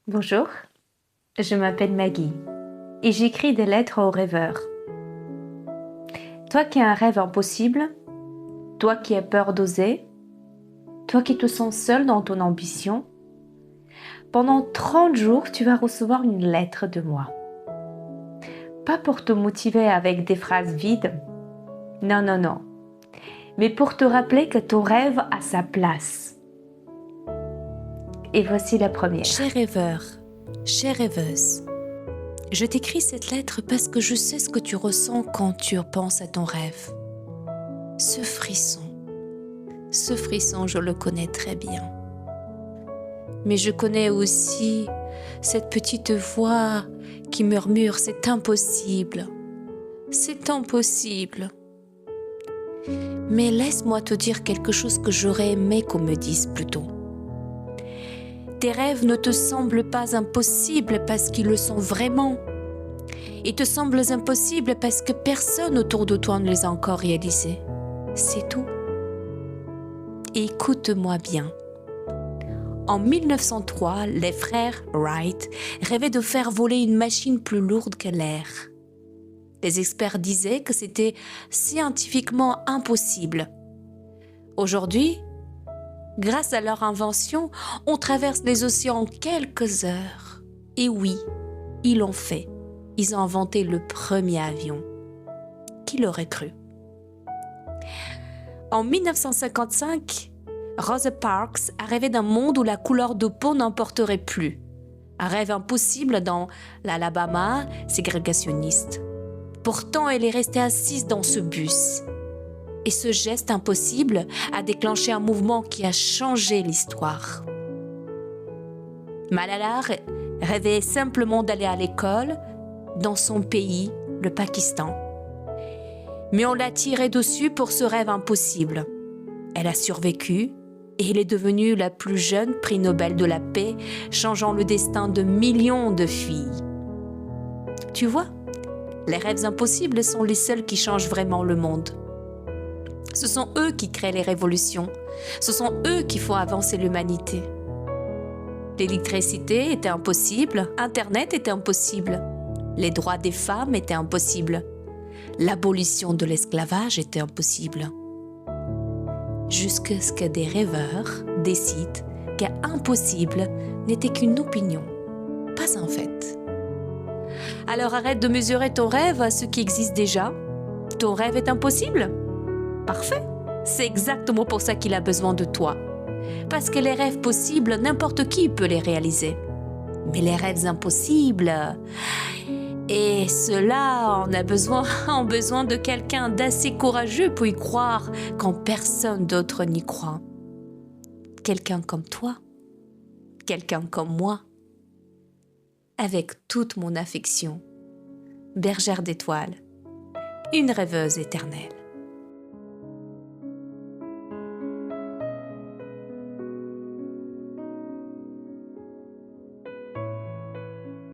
Bonjour, je m'appelle Maggie et j'écris des lettres aux rêveurs. Toi qui as un rêve impossible, toi qui as peur d'oser, toi qui te sens seul dans ton ambition, pendant 30 jours, tu vas recevoir une lettre de moi. Pas pour te motiver avec des phrases vides, non, non, non, mais pour te rappeler que ton rêve a sa place. Et voici la première. Cher rêveur, chère rêveuse, je t'écris cette lettre parce que je sais ce que tu ressens quand tu penses à ton rêve. Ce frisson, je le connais très bien. Mais je connais aussi cette petite voix qui murmure « c'est impossible, c'est impossible ». Mais laisse-moi te dire quelque chose que j'aurais aimé qu'on me dise plus tôt. Tes rêves ne te semblent pas impossibles parce qu'ils le sont vraiment. Ils te semblent impossibles parce que personne autour de toi ne les a encore réalisés. C'est tout. Et écoute-moi bien. En 1903, les frères Wright rêvaient de faire voler une machine plus lourde que l'air. Les experts disaient que c'était scientifiquement impossible. Aujourd'hui, grâce à leur invention, on traverse les océans en quelques heures. Et oui, ils l'ont fait. Ils ont inventé le premier avion. Qui l'aurait cru? En 1955, Rosa Parks a rêvé d'un monde où la couleur de peau n'importerait plus. Un rêve impossible dans l'Alabama ségrégationniste. Pourtant, elle est restée assise dans ce bus. Et ce geste impossible a déclenché un mouvement qui a changé l'histoire. Malala rêvait simplement d'aller à l'école dans son pays, le Pakistan. Mais on l'a tirée dessus pour ce rêve impossible. Elle a survécu et elle est devenue la plus jeune prix Nobel de la paix, changeant le destin de millions de filles. Tu vois, les rêves impossibles sont les seuls qui changent vraiment le monde. Ce sont eux qui créent les révolutions. Ce sont eux qui font avancer l'humanité. L'électricité était impossible, Internet était impossible, les droits des femmes étaient impossibles, l'abolition de l'esclavage était impossible. Jusqu'à ce que des rêveurs décident qu'impossible n'était qu'une opinion, pas un fait. Alors arrête de mesurer ton rêve à ce qui existe déjà. Ton rêve est impossible? Parfait, c'est exactement pour ça qu'il a besoin de toi. Parce que les rêves possibles, n'importe qui peut les réaliser. Mais les rêves impossibles, et ceux-là, ont besoin de quelqu'un d'assez courageux pour y croire quand personne d'autre n'y croit. Quelqu'un comme toi, quelqu'un comme moi, avec toute mon affection. Bergère d'étoiles, une rêveuse éternelle.